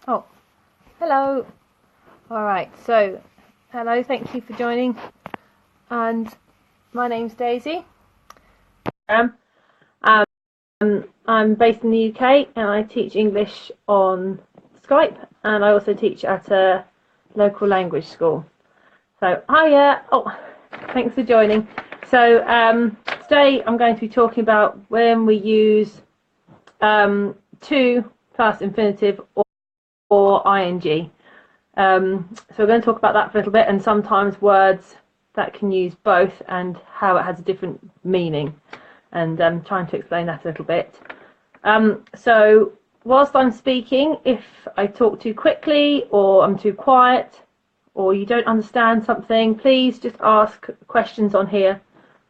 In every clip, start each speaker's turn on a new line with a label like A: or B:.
A: Oh, hello. All right, so hello, thank you for joining. And my name's Daisy. Um, I'm based in the UK and I teach English on Skype, and I also teach at a local language school. So, hiya. Oh, thanks for joining. So, today I'm going to be talking about when we use to plus infinitive or ing. So we're going to talk about that for a little bit, and sometimes words that can use both and how it has a different meaning, and trying to explain that a little bit. So whilst I'm speaking, if I talk too quickly or I'm too quiet or you don't understand something, please just ask questions on here,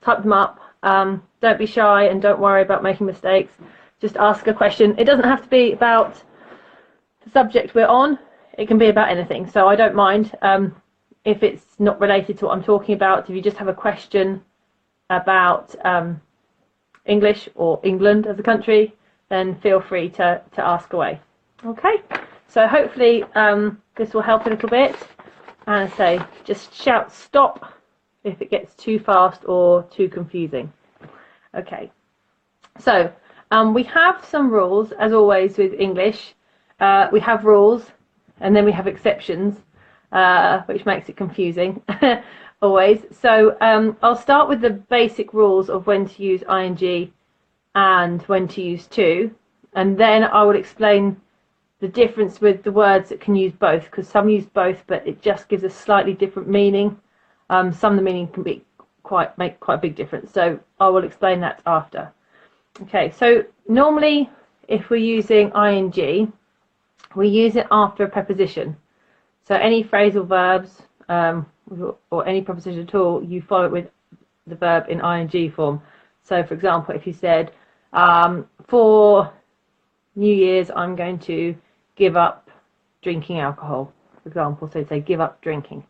A: type them up. Don't be shy and don't worry about making mistakes. Just ask a question. It doesn't have to be about the subject we're on. It can be about anything, so I don't mind if it's not related to what I'm talking about. If you just have a question about English or England as a country, then feel free to ask away. Okay, so hopefully this will help a little bit. And say, just shout stop if it gets too fast or too confusing. Okay, so we have some rules, as always with English. We have rules, and then we have exceptions, which makes it confusing always. So I'll start with the basic rules of when to use ing and when to use to, and then I will explain the difference with the words that can use both, because some use both but it just gives a slightly different meaning. Some of the meaning can be make quite a big difference, so I will explain that after. Okay, so normally if we're using ing, we use it after a preposition. So any phrasal verbs or any preposition at all, you follow it with the verb in ing form. So for example, if you said, for New Year's I'm going to give up drinking alcohol, for example. So say give up drinking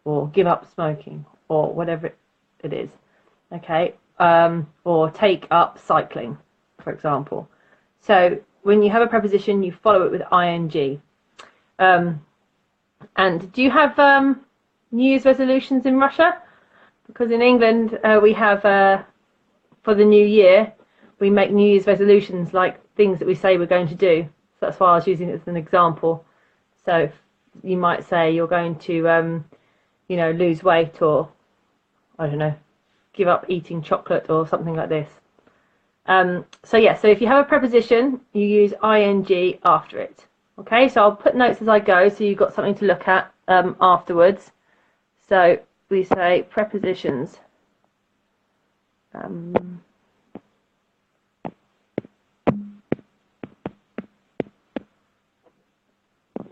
A: or give up smoking or whatever it is. Okay, or take up cycling, for example. So when you have a preposition, you follow it with ing. And do you have New Year's resolutions in Russia? Because in England we have for the new year we make New Year's resolutions, like things that we say we're going to do. So that's why I was using it as an example. So you might say you're going to lose weight, or I don't know, give up eating chocolate or something like this. So if you have a preposition, you use ing after it. Okay, so I'll put notes as I go, so you've got something to look at afterwards. So we say prepositions.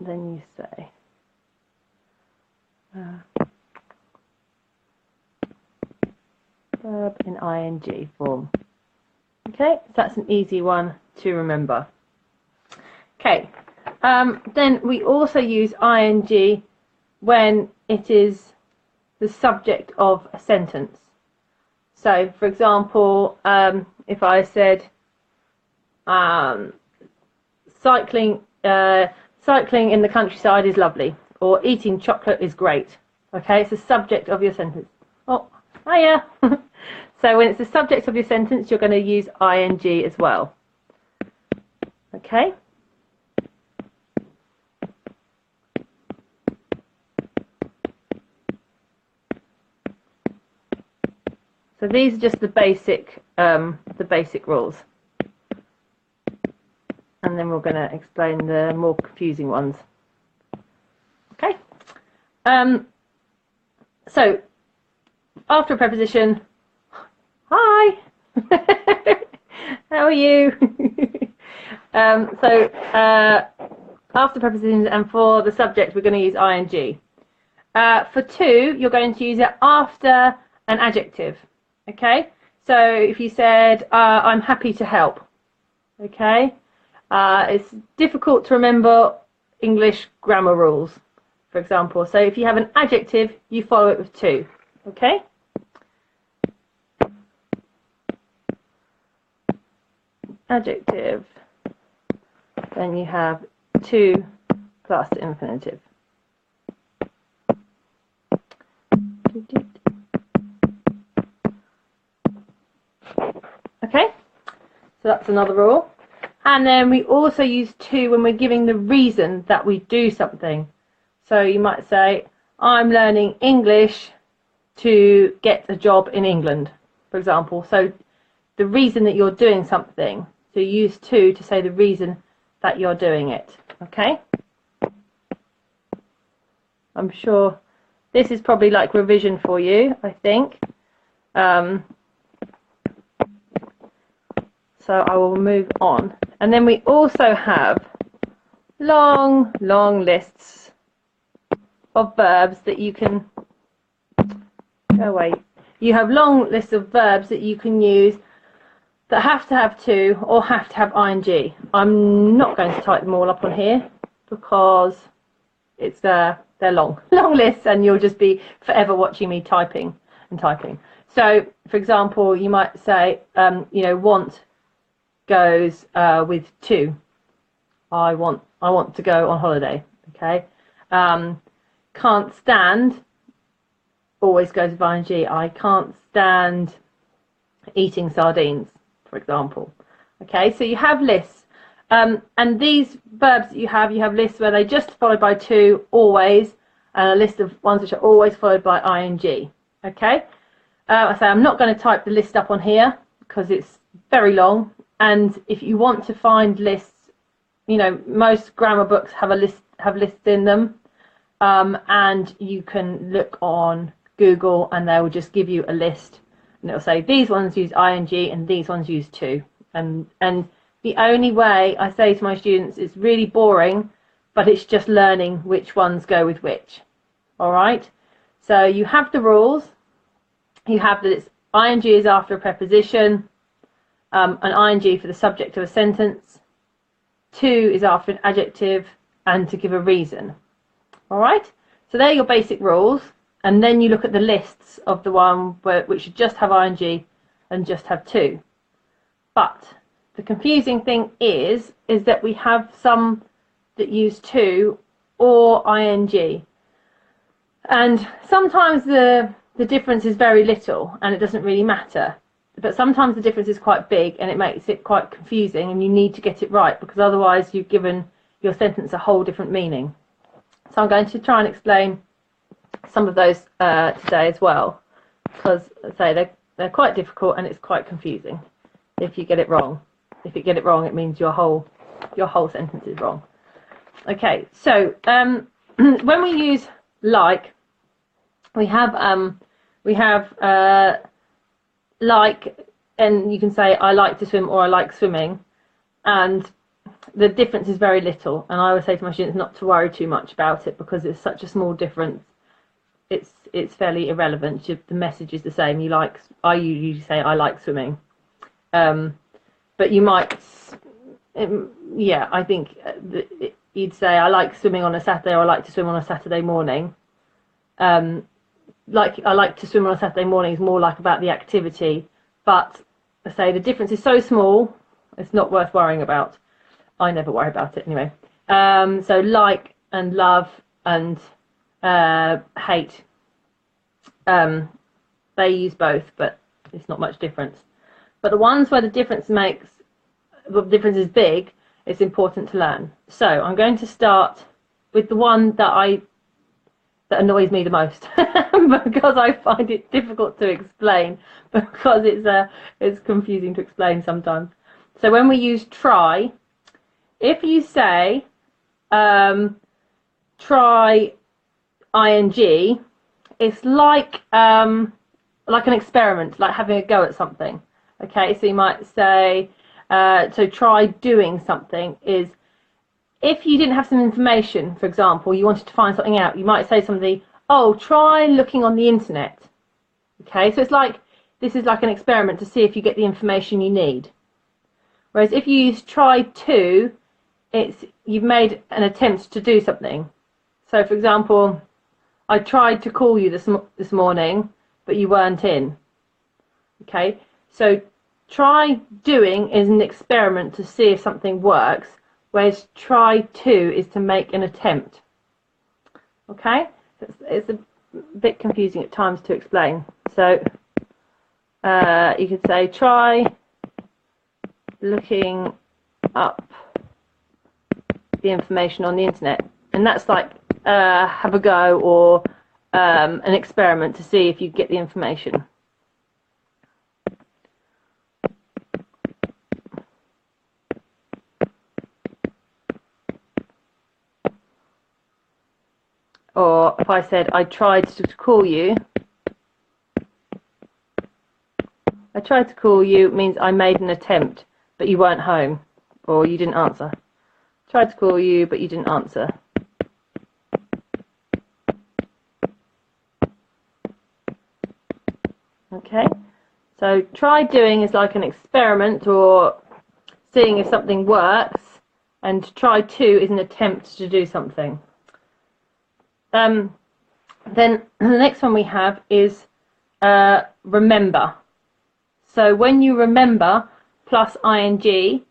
A: Then you say verb in ing form. Okay, so that's an easy one to remember. Okay, then we also use ing when it is the subject of a sentence. So, for example, if I said cycling in the countryside is lovely, or eating chocolate is great. Okay, it's the subject of your sentence. Oh, hiya. So when it's the subject of your sentence, you're going to use ing as well. Okay. So these are just the basic rules, and then we're going to explain the more confusing ones. Okay. So after a preposition, hi, how are you? After prepositions and for the subject, we're going to use ing. For to, you're going to use it after an adjective. Okay, so if you said, I'm happy to help. Okay, it's difficult to remember English grammar rules, for example. So if you have an adjective, you follow it with to. Okay. Adjective. Then you have to plus infinitive. Okay, so that's another rule. And then we also use to when we're giving the reason that we do something. So you might say, I'm learning English to get a job in England, for example. So the reason that you're doing something, so you use to say the reason that you're doing it. Okay, I'm sure this is probably like revision for you, I think. So I will move on. And then we also have long lists of verbs that you can go away. You have long lists of verbs that you can use that have to have to or have to have ing. I'm not going to type them all up on here because it's they're long lists, and you'll just be forever watching me typing and typing. So, for example, you might say, want goes with to. I want to go on holiday. Okay. Can't stand always goes with ing. I can't stand eating sardines, for example. Okay, so you have lists, and these verbs that you have lists where they just followed by to always, and a list of ones which are always followed by ing. Okay, I say I'm not going to type the list up on here because it's very long, and if you want to find lists, most grammar books have lists in them, and you can look on Google and they will just give you a list, and it'll say these ones use ing and these ones use to. And the only way I say to my students, it's really boring, but it's just learning which ones go with which. All right, so you have the rules. You have that it's ing is after a preposition, an ing for the subject of a sentence, to is after an adjective, and to give a reason. All right, so they're your basic rules, and then you look at the lists of the one which just have ing and just have to. But the confusing thing is that we have some that use to or ing, and sometimes the difference is very little and it doesn't really matter, but sometimes the difference is quite big and it makes it quite confusing, and you need to get it right because otherwise you've given your sentence a whole different meaning. So I'm going to try and explain some of those today as well, because I say they're quite difficult and it's quite confusing if you get it wrong. If you get it wrong, it means your whole sentence is wrong. Okay, so when we use like, we have like, and you can say I like to swim or I like swimming, and the difference is very little, and I always say to my students not to worry too much about it because it's such a small difference. It's fairly irrelevant. The message is the same. I usually say I like swimming, but you might, I think you'd say I like swimming on a Saturday, or I like to swim on a Saturday morning. Like I like to swim on a Saturday morning is more like about the activity, but I say the difference is so small, it's not worth worrying about. I never worry about it anyway. So like and love and hate, they use both, but it's not much difference. But the ones where the difference is big, it's important to learn. So I'm going to start with the one that annoys me the most because I find it difficult to explain, because it's confusing to explain sometimes. So when we use try, if you say try ing, it's like an experiment, like having a go at something. Okay, so you might say so try doing something is, if you didn't have some information, for example, you wanted to find something out, you might say something, oh, try looking on the internet. Okay, so this is like an experiment to see if you get the information you need. Whereas if you use try to, you've made an attempt to do something. So for example, I tried to call you this morning, but you weren't in. Okay, so try doing is an experiment to see if something works, whereas try to is to make an attempt. Okay, it's a bit confusing at times to explain. So you could say try looking up the information on the internet, and that's like have a go, or an experiment to see if you get the information. Or if I said I tried to call you, I tried to call you means I made an attempt, but you weren't home, or you didn't answer. Tried to call you, but you didn't answer. Okay, so try doing is like an experiment or seeing if something works, and try to is an attempt to do something. Then the next one we have is remember. So when you remember plus ing,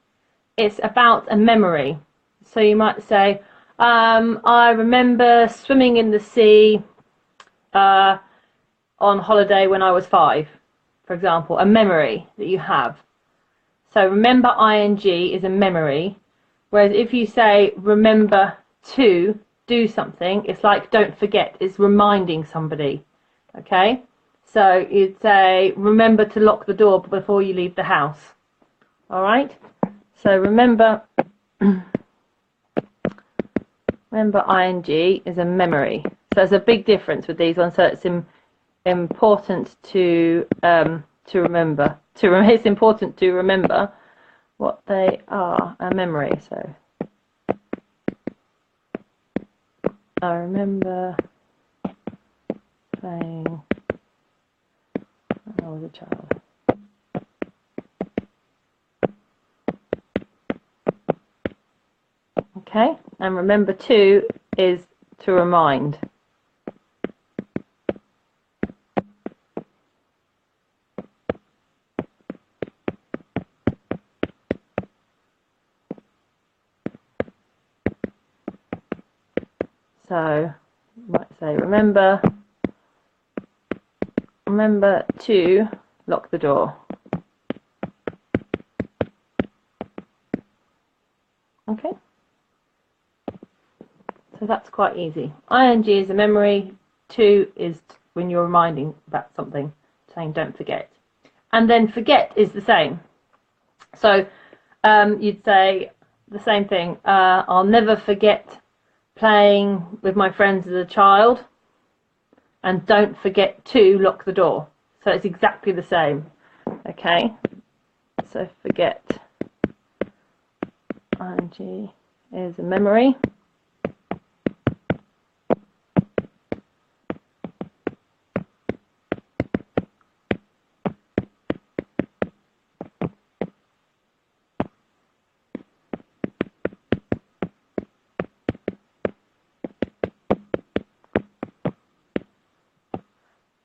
A: it's about a memory. So you might say, I remember swimming in the sea on holiday when I was 5, for example, a memory that you have. So remember ing is a memory, whereas if you say remember to do something, it's like don't forget, it's reminding somebody. Okay, so you'd say remember to lock the door before you leave the house. All right, so remember ing is a memory. So there's a big difference with these ones, so it's important to remember. It's important to remember what they are, a memory. So I remember playing when I was a child. Okay, and remember to is to remind. So you might say remember to lock the door. Okay, so that's quite easy. Ing is a memory, to is when you're reminding about something, saying don't forget. And then forget is the same. So you'd say the same thing, I'll never forget playing with my friends as a child, and don't forget to lock the door. So it's exactly the same. Okay, so forget ing is a memory,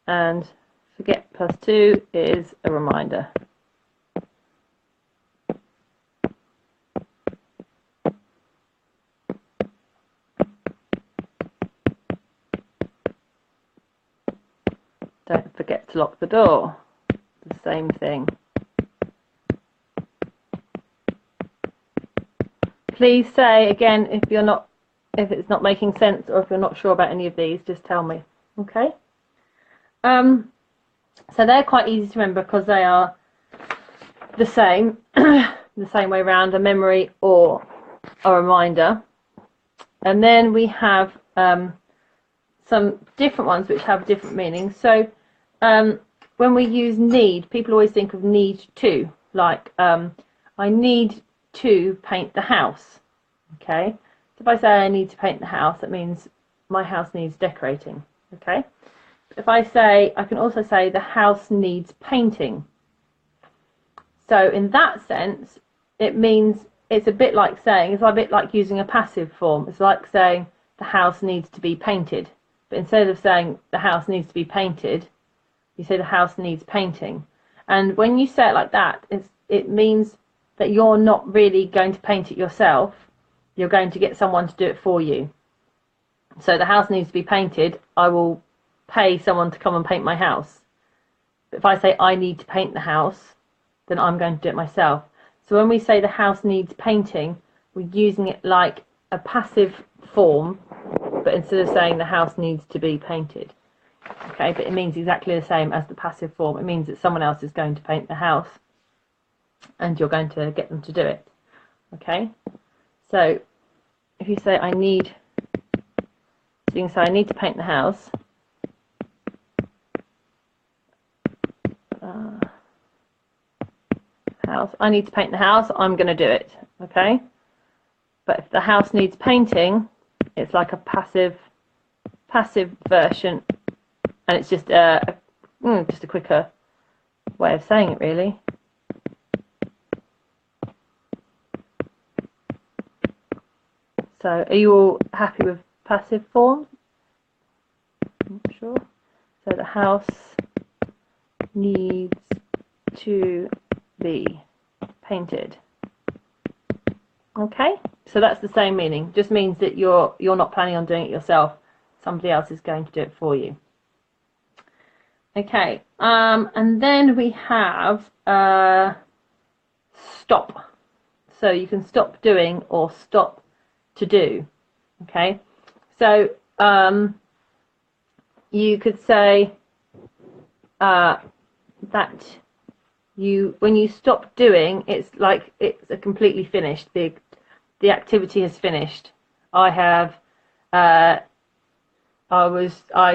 A: and forget plus to is a reminder. Don't forget to lock the door. The same thing. Please say again if it's not making sense, or if you're not sure about any of these, just tell me. Okay. So they're quite easy to remember because they are the same, the same way around, a memory or a reminder. And then we have some different ones which have different meanings. So when we use need, people always think of need to, like I need to paint the house. Okay, so if I say I need to paint the house, that means my house needs decorating. Okay, if I say, I can also say the house needs painting. So in that sense, it means it's a bit like saying, it's a bit like using a passive form. It's like saying the house needs to be painted. But instead of saying the house needs to be painted, you say the house needs painting. And when you say it like that, it means that you're not really going to paint it yourself. you're going to get someone to do it for you. So the house needs to be painted, I will pay someone to come and paint my house. But if I say I need to paint the house, then I'm going to do it myself. So when we say the house needs painting, we're using it like a passive form, but instead of saying the house needs to be painted. Okay, but it means exactly the same as the passive form. It means that someone else is going to paint the house and you're going to get them to do it. Okay, so if you say I need, so you can say I need to paint the house. I need to paint the house, I'm going to do it. Okay, but if the house needs painting, it's like a passive version, and it's just a quicker way of saying it, really. So are you all happy with passive form? I'm not sure. So the house needs to be painted. Okay, so that's the same meaning. Just means that you're not planning on doing it yourself. Somebody else is going to do it for you. Okay, and then we have stop. So you can stop doing or stop to do. Okay, so you could say that when you stop doing, it's like it's completely finished. The activity has finished. I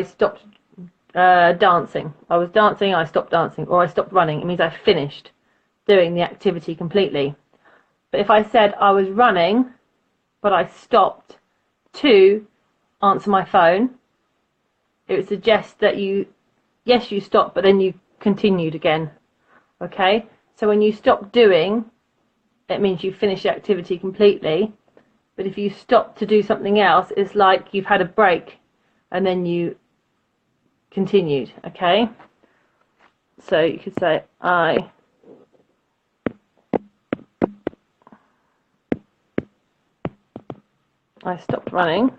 A: stopped dancing. I was dancing, I stopped dancing, or I stopped running. It means I finished doing the activity completely. But if I said I was running, but I stopped to answer my phone, it would suggest that you stopped, but then you continued again. Okay, so when you stop doing, it means you finish the activity completely. But if you stop to do something else, it's like you've had a break and then you continued. Okay, so you could say I stopped running.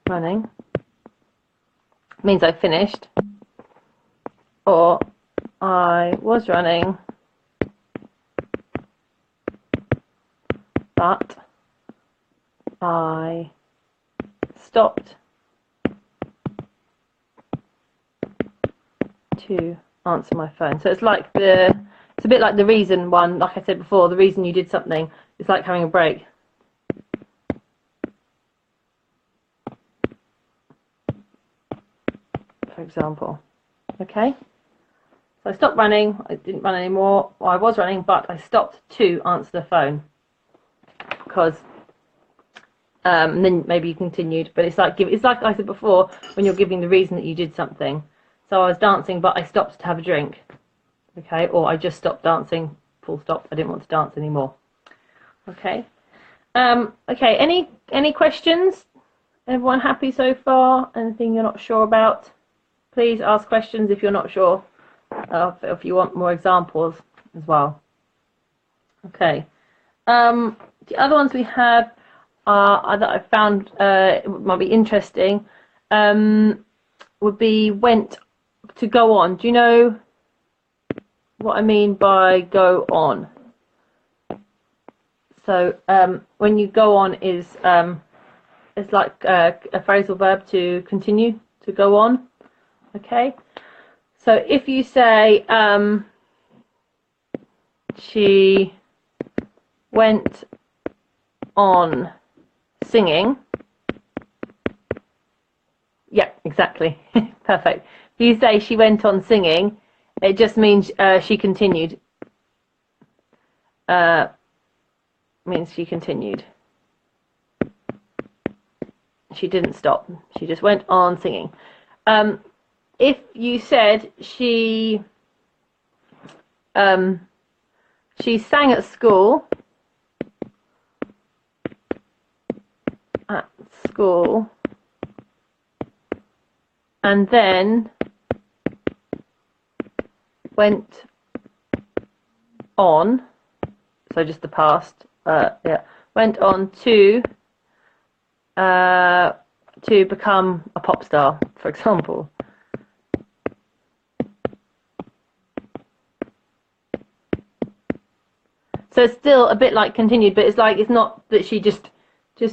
A: Running means I finished, or I was running, but I stopped to answer my phone. So it's like it's a bit like the reason one, like I said before, the reason you did something. It's like having a break. For example. Okay, so I stopped running, I didn't run anymore, or I was running, but I stopped to answer the phone, because and then maybe you continued, but it's like I said before, when you're giving the reason that you did something. So I was dancing, but I stopped to have a drink. Okay, or I just stopped dancing, full stop, I didn't want to dance anymore. Okay, okay, any questions? Everyone happy so far? Anything you're not sure about? Please ask questions if you're not sure, if you want more examples as well. Okay. The other ones we have that I found might be interesting would be went to go on. Do you know what I mean by go on? So when you go on is it's like a phrasal verb to continue, to go on. Okay, so if you say she went on singing, yeah, exactly. Perfect. If you say she went on singing, it just means she continued. Means she continued. She didn't stop. She just went on singing. If you said she sang at school, and then went on, so just the past, yeah, went on to become a pop star, for example. So it's still a bit like continued, but it's like, it's not that she just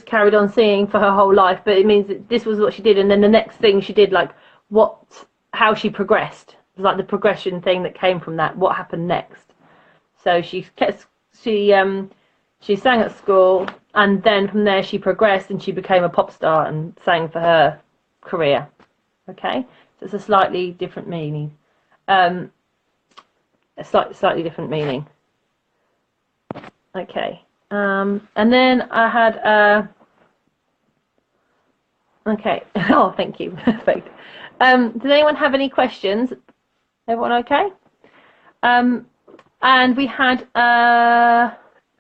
A: carried on singing for her whole life, but it means that this was what she did, and then the next thing she did, like how she progressed. It was like the progression thing that came from that, what happened next. So she sang at school, and then from there she progressed and she became a pop star and sang for her career. Okay, so it's a slightly different meaning. A slightly different meaning. Okay, and then I had okay. Oh, thank you. Perfect. Does anyone have any questions? Everyone okay? And we had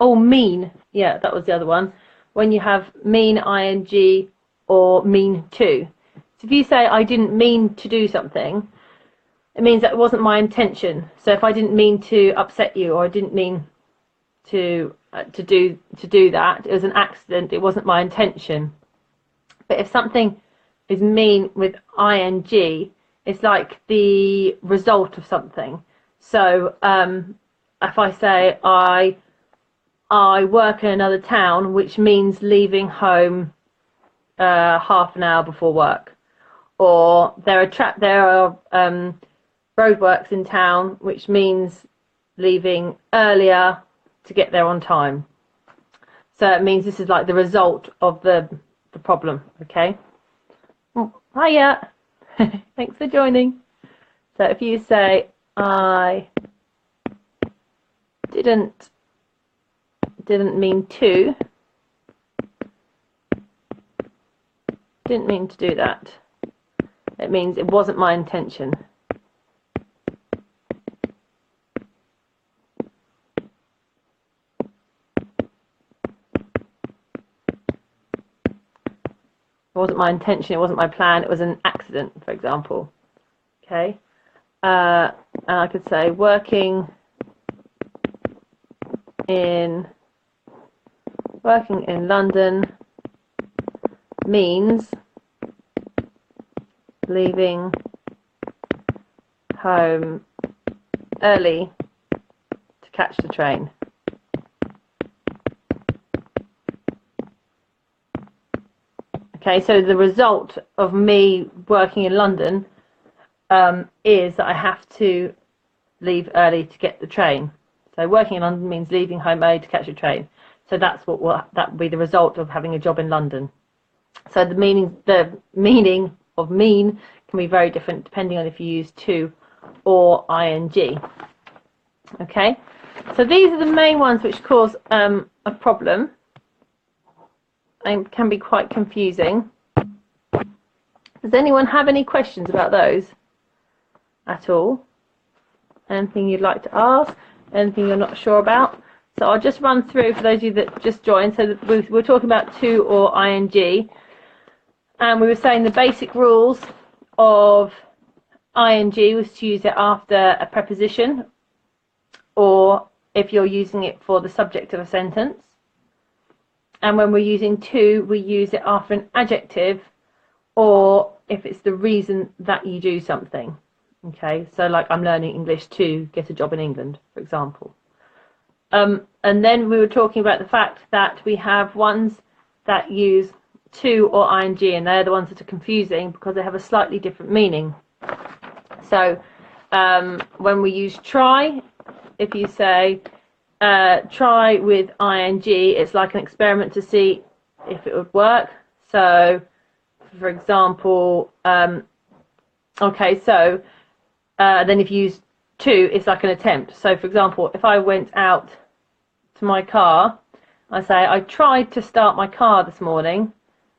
A: mean. Yeah, that was the other one. When you have mean ing or mean to. So if you say I didn't mean to do something, it means that it wasn't my intention. So if I didn't mean to upset you, or I didn't mean to do that, it was an accident, it wasn't my intention. But if something is mean with ing, it's like the result of something. So if I say I work in another town, which means leaving home half an hour before work, or there are roadworks in town, which means leaving earlier to get there on time. So it means this is like the result of the problem. Okay. Oh, hiya. Thanks for joining. So if you say I didn't mean to do that, it means it wasn't my intention. It wasn't my intention, it wasn't my plan, it was an accident, for example. Okay, and I could say working in London means leaving home early to catch the train. Okay, so the result of me working in London is that I have to leave early to get the train. So working in London means leaving home early to catch a train. So that would be the result of having a job in London. So the meaning of mean can be very different depending on if you use to or ing. Okay, so these are the main ones which cause a problem and can be quite confusing. Does anyone have any questions about those at all? Anything you'd like to ask? Anything you're not sure about? So I'll just run through for those of you that just joined. So that we're talking about to or ing, and we were saying the basic rules of ing was to use it after a preposition, or if you're using it for the subject of a sentence. And when we're using to, we use it after an adjective, or if it's the reason that you do something. Okay, so like I'm learning English to get a job in England, for example. And then we were talking about the fact that we have ones that use to or ing, and they're the ones that are confusing because they have a slightly different meaning. So when we use try, if you say try with ing, it's like an experiment to see if it would work. So for example, okay, so then if you use to, it's like an attempt. So for example, if I went out to my car, I say I tried to start my car this morning,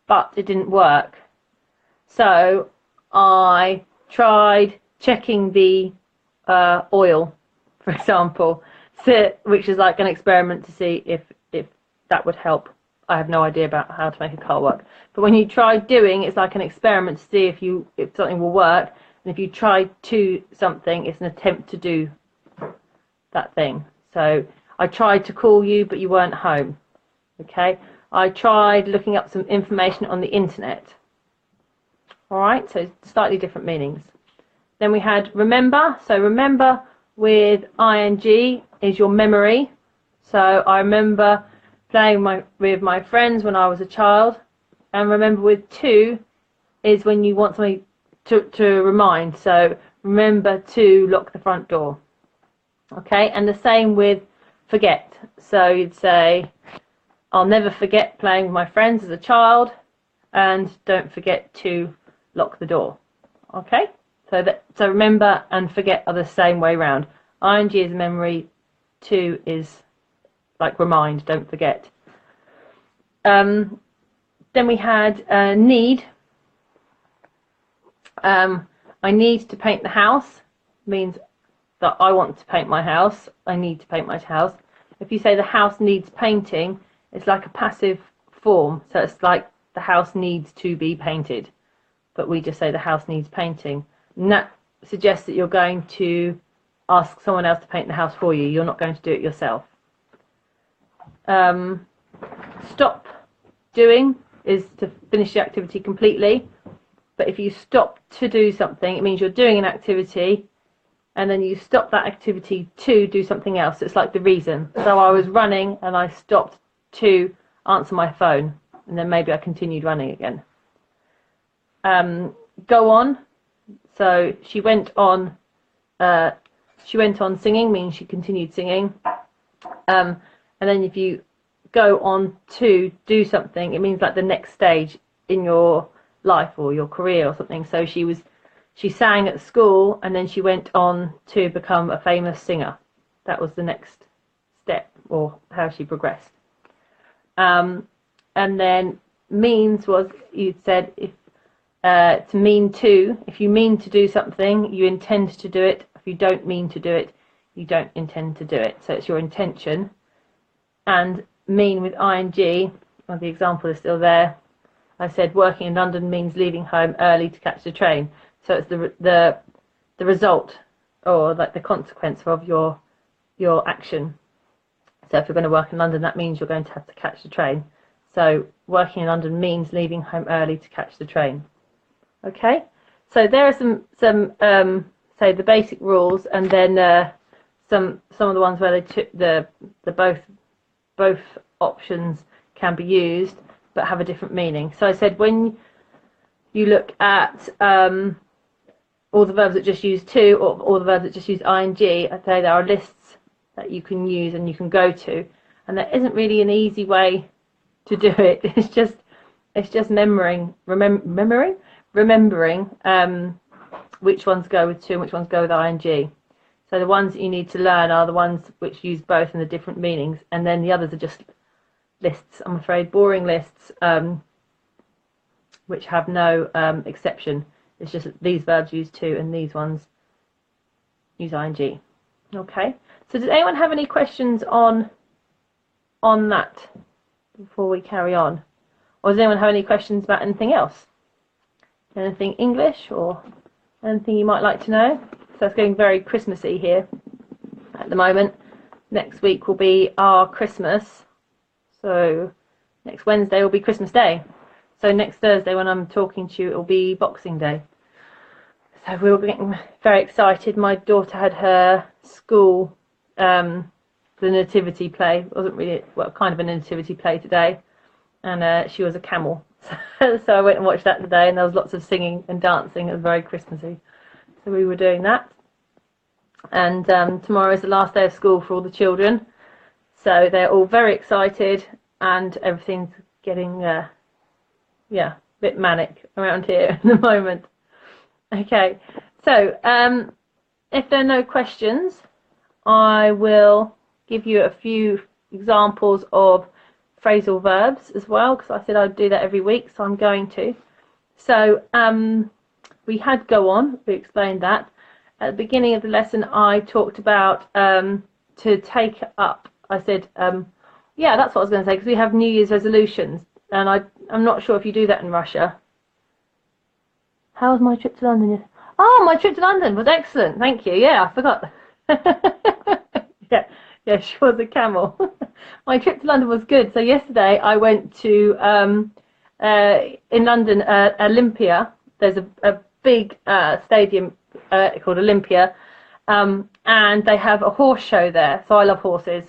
A: but it didn't work. So I tried checking the oil, for example, so, which is like an experiment to see if that would help. I have no idea about how to make a car work. But when you try doing, it's like an experiment to see if something will work. And if you try to something, it's an attempt to do that thing. So I tried to call you, but you weren't home. Okay. I tried looking up some information on the internet. All right. So slightly different meanings. Then we had remember. So remember with ing is your memory. So I remember playing with my friends when I was a child. And remember with to is when you want something to remind. So remember to lock the front door. Okay, and the same with forget. So you'd say, I'll never forget playing with my friends as a child, and don't forget to lock the door. Okay, so remember and forget are the same way round. Ing is memory, to is like remind, don't forget. Then we had need. I need to paint the house means that I want to paint my house. I need to paint my house. If you say the house needs painting, it's like a passive form. So it's like the house needs to be painted. But we just say the house needs painting. And that suggests that you're going to ask someone else to paint the house for you. You're not going to do it yourself. Stop doing is to finish the activity completely. But if you stop to do something, it means you're doing an activity and then you stop that activity to do something else. It's like the reason. So I was running and I stopped to answer my phone, and then maybe I continued running again. Go on. So she went on singing means she continued singing. And then if you go on to do something, it means like the next stage in your life or your career or something. So she sang at school and then she went on to become a famous singer. That was the next step, or how she progressed. And then means was, you said, if to mean to, if you mean to do something, you intend to do it. If you don't mean to do it, you don't intend to do it. So it's your intention. And mean with ing, well, the example is still there. I said working in London means leaving home early to catch the train. So it's the result, or like the consequence of your action. So if you're going to work in London, that means you're going to have to catch the train. So working in London means leaving home early to catch the train. Okay, so there are some say the basic rules, and then some of the ones where the both options can be used but have a different meaning. So I said when you look at all the verbs that just use to, or all the verbs that just use ing, I say there are lists that you can use and you can go to, and there isn't really an easy way to do it. It's just remembering which ones go with to and which ones go with ing. So the ones that you need to learn are the ones which use both and the different meanings, and then the others are just lists, I'm afraid, boring lists, which have no exception. It's just that these verbs use to and these ones use ing. Okay, so does anyone have any questions on that before we carry on? Or does anyone have any questions about anything else? Anything English or anything you might like to know? So it's getting very Christmassy here at the moment. Next week will be our Christmas. So next Wednesday will be Christmas Day. So next Thursday when I'm talking to you, it will be Boxing Day. So we were getting very excited. My daughter had her school, the nativity play. It wasn't really, well, kind of a nativity play today. And she was a camel. So I went and watched that today, and there was lots of singing and dancing. It was very Christmassy. So we were doing that. And tomorrow is the last day of school for all the children. So they're all very excited, and everything's getting, a bit manic around here at the moment. Okay, so if there are no questions, I will give you a few examples of phrasal verbs as well, because I said I'd do that every week, so I'm going to. So we had go on, we explained that. At the beginning of the lesson, I talked about to take up. I said, yeah, that's what I was going to say, because we have New Year's resolutions, and I'm not sure if you do that in Russia. How was my trip to London? Oh, my trip to London was excellent, thank you. Yeah, I forgot. Yeah, she was a camel. My trip to London was good. So yesterday I went to in London, Olympia. There's a big stadium called Olympia, and they have a horse show there. So I love horses,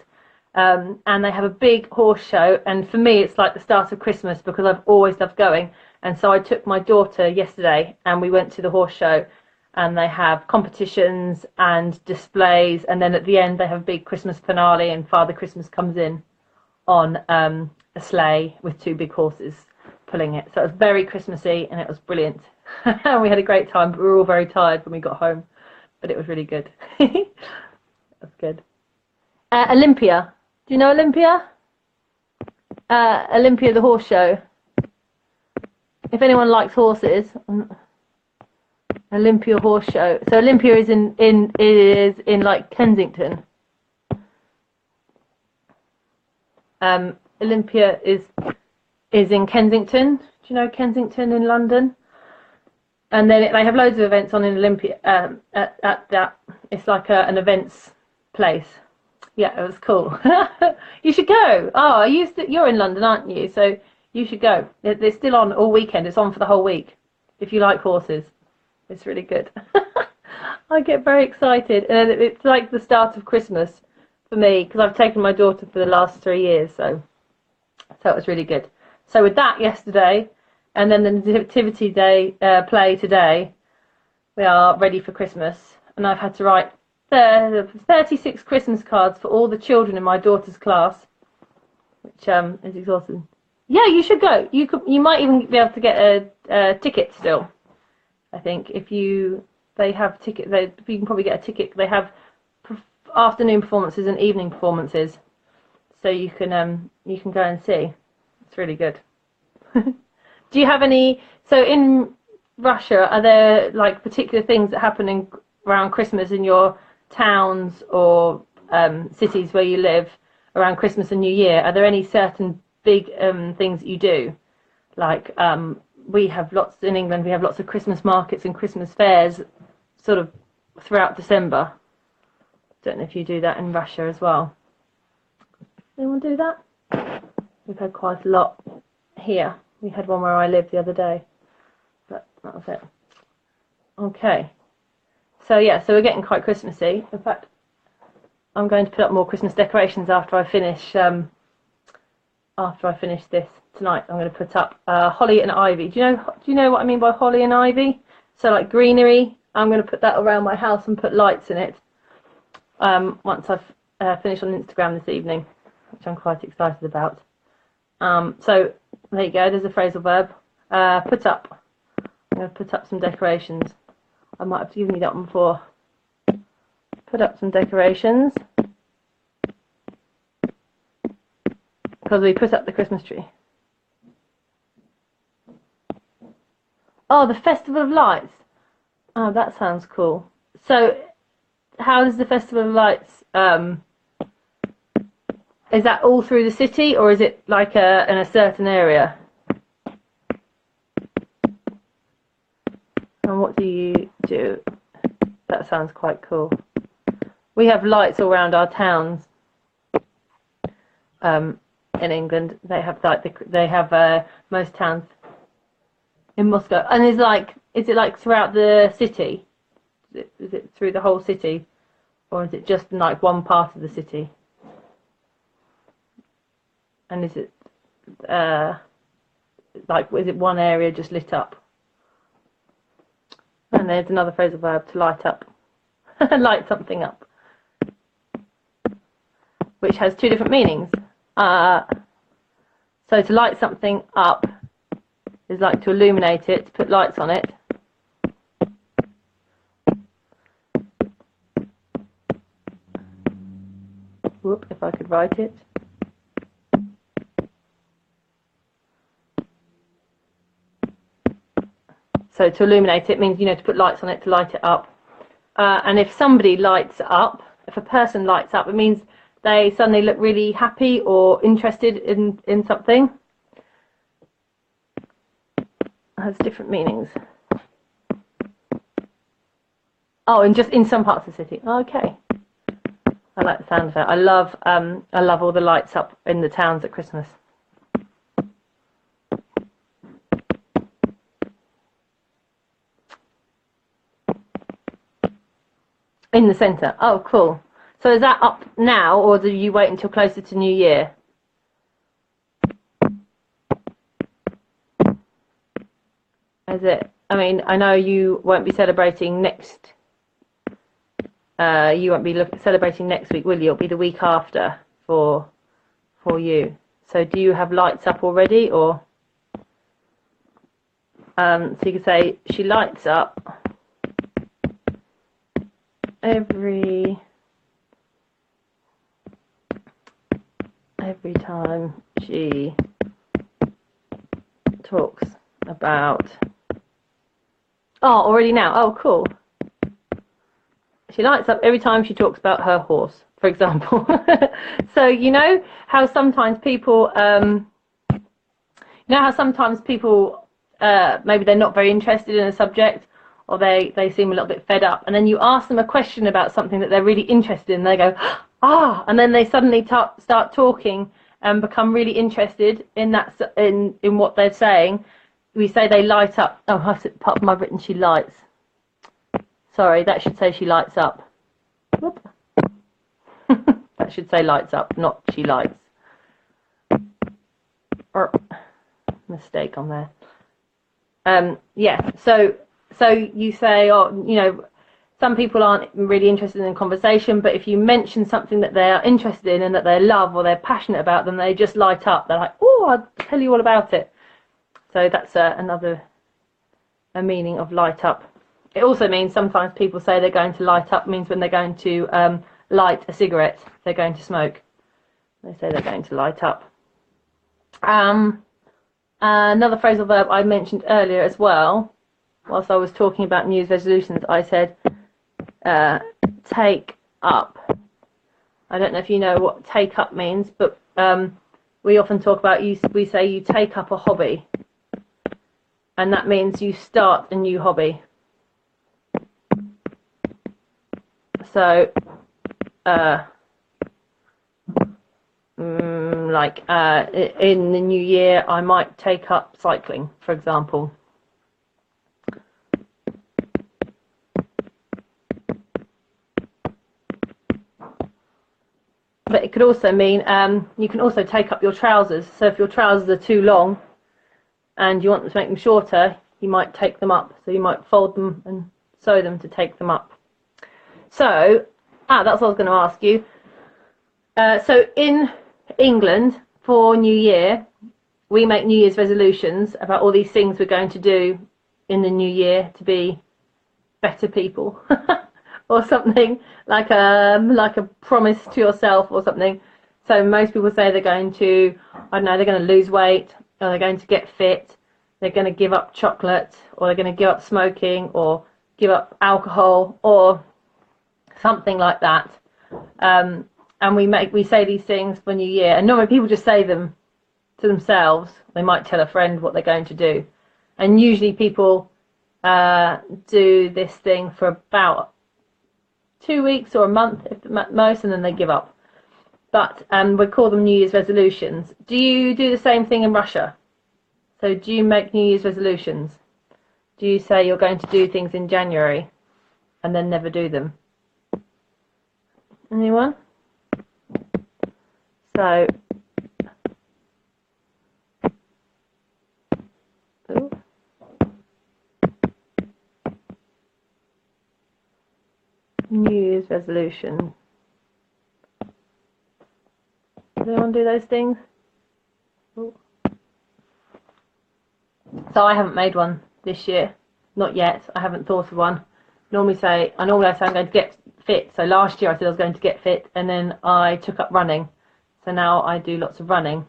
A: and they have a big horse show. And for me, it's like the start of Christmas because I've always loved going. And so I took my daughter yesterday, and we went to the horse show. And they have competitions and displays, and then at the end they have a big Christmas finale, and Father Christmas comes in on a sleigh with two big horses pulling it. So it was very Christmassy, and it was brilliant. We had a great time, but we were all very tired when we got home, but it was really good. That's good. Olympia. Do you know Olympia? Olympia, the horse show. If anyone likes horses. Olympia horse show. So Olympia is in like Kensington. Olympia is in Kensington. Do you know Kensington in London? And then they have loads of events on in Olympia. At that, it's like an events place. Yeah, it was cool. You should go. Oh, you're in London, aren't you? So you should go. It's still on all weekend. It's on for the whole week. If you like horses. It's really good. I get very excited, and it's like the start of Christmas for me because I've taken my daughter for the last 3 years, so it was really good. So with that yesterday, and then the Nativity Day play today, we are ready for Christmas, and I've had to write 36 Christmas cards for all the children in my daughter's class, which is exhausting. Yeah, you should go. You might even be able to get a ticket still. I think they have ticket. You can probably get a ticket. They have afternoon performances and evening performances, so you can go and see. It's really good. Do you have any? So in Russia, are there like particular things that happen around Christmas in your towns or cities where you live around Christmas and New Year? Are there any certain big things that you do, like we have lots in England. We have lots of Christmas markets and Christmas fairs, sort of throughout December. Don't know if you do that in Russia as well. Anyone do that? We've had quite a lot here. We had one where I lived the other day, but that was it. Okay. So yeah, so we're getting quite Christmassy. In fact, I'm going to put up more Christmas decorations after I finish. After I finish this tonight, I'm going to put up holly and ivy. Do you know what I mean by holly and ivy? So like greenery. I'm going to put that around my house and put lights in it. Once I've finished on Instagram this evening, which I'm quite excited about. So there you go. There's a phrasal verb. Put up. I'm going to put up some decorations. I might have given you that one before. Put up some decorations. Because we put up the Christmas tree. Oh, the Festival of Lights. Oh, that sounds cool. So, how does the Festival of Lights, is that all through the city, or is it like in a certain area? And what do you do? That sounds quite cool. We have lights all around our towns. In England, they have most towns in Moscow, and is it like throughout the city? Is it through the whole city, or is it just in like one part of the city? And is it is it one area just lit up? And there's another phrasal verb, to light up, light something up, which has two different meanings. So to light something up is like to illuminate it, to put lights on it. Whoop, if I could write it. So to illuminate it means, to put lights on it, to light it up. And if somebody lights up, if a person lights up, it means they suddenly look really happy or interested in something. It has different meanings. Oh, and just in some parts of the city. Okay. I like the sound of it. I love all the lights up in the towns at Christmas. In the centre. Oh, cool. So is that up now, or do you wait until closer to New Year? Is it? I mean, I know you won't be celebrating next. You won't be celebrating next week, will you? It'll be the week after for you. So do you have lights up already, or? So you could say she lights up every time she talks about. Oh, already now. Oh, cool. She lights up every time she talks about her horse, for example. So you know how sometimes people, maybe they're not very interested in a subject, or they seem a little bit fed up, and then you ask them a question about something that they're really interested in, and they go, ah, and then they suddenly start talking and become really interested in in what they're saying. We say they light up. Oh, I said part of my written she lights. Sorry, that should say she lights up. Whoop. That should say lights up, not she lights. Or mistake on there. Yeah. So you say, oh, you know, some people aren't really interested in conversation, but if you mention something that they are interested in and that they love or they're passionate about, then they just light up. They're like, oh, I'll tell you all about it. So that's a meaning of light up. It also means sometimes people say they're going to light up means when they're going to light a cigarette, they're going to smoke. They say they're going to light up. Another phrasal verb I mentioned earlier as well, whilst I was talking about New Year's resolutions, I said take up. I don't know if you know what take up means, but we often talk about, we say you take up a hobby. And that means you start a new hobby. So, in the new year, I might take up cycling, for example. But it could also mean you can also take up your trousers. So if your trousers are too long and you want to make them shorter, you might take them up. So you might fold them and sew them to take them up. So, that's what I was going to ask you. So in England, for New Year, we make New Year's resolutions about all these things we're going to do in the new year to be better people. Or something like a promise to yourself or something. So most people say they're going to, I don't know, they're going to lose weight, or they're going to get fit, they're going to give up chocolate, or they're going to give up smoking, or give up alcohol, or something like that. And we say these things for New Year, and normally people just say them to themselves. They might tell a friend what they're going to do, and usually people do this thing for about 2 weeks or a month at most, and then they give up. But we call them New Year's resolutions. Do you do the same thing in Russia? So do you make New Year's resolutions? Do you say you're going to do things in January and then never do them? Anyone? So, New Year's resolution. Does anyone do those things? Ooh. So I haven't made one this year. Not yet. I haven't thought of one. I normally say I'm going to get fit. So last year I said I was going to get fit, and then I took up running. So now I do lots of running.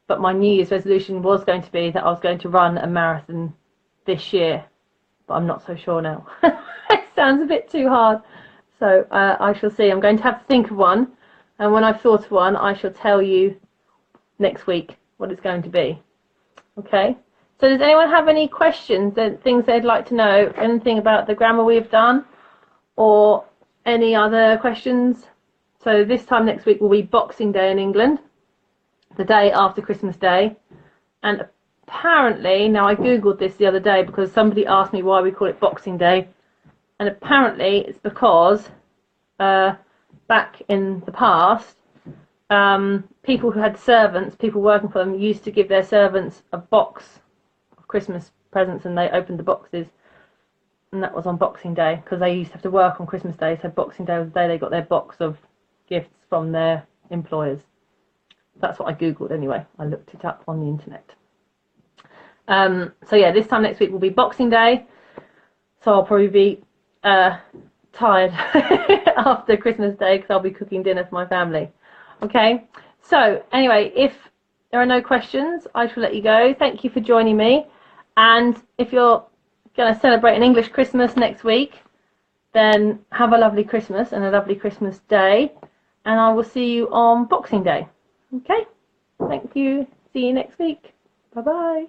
A: But my New Year's resolution was going to be that I was going to run a marathon this year. But I'm not so sure now. It sounds a bit too hard. So I shall see. I'm going to have to think of one. And when I've thought of one, I shall tell you next week what it's going to be. Okay? So does anyone have any questions, things they'd like to know, anything about the grammar we've done, or any other questions So this time next week will be Boxing Day in England, the day after Christmas Day. And apparently, now I googled this the other day because somebody asked me why we call it Boxing Day, and apparently it's because back in the past, people who had servants, people working for them, used to give their servants a box of Christmas presents, and they opened the boxes, and that was on Boxing Day because they used to have to work on Christmas Day, so Boxing Day was the day they got their box of gifts from their employers. That's what I googled anyway. I looked it up on the internet. So yeah, this time next week will be Boxing Day, so I'll probably be tired after Christmas Day because I'll be cooking dinner for my family. Okay, so anyway, if there are no questions, I shall let you go. Thank you for joining me, and if you're going to celebrate an English Christmas next week, then have a lovely Christmas and a lovely Christmas Day, and I will see you on Boxing Day. Okay, thank you. See you next week. Bye bye.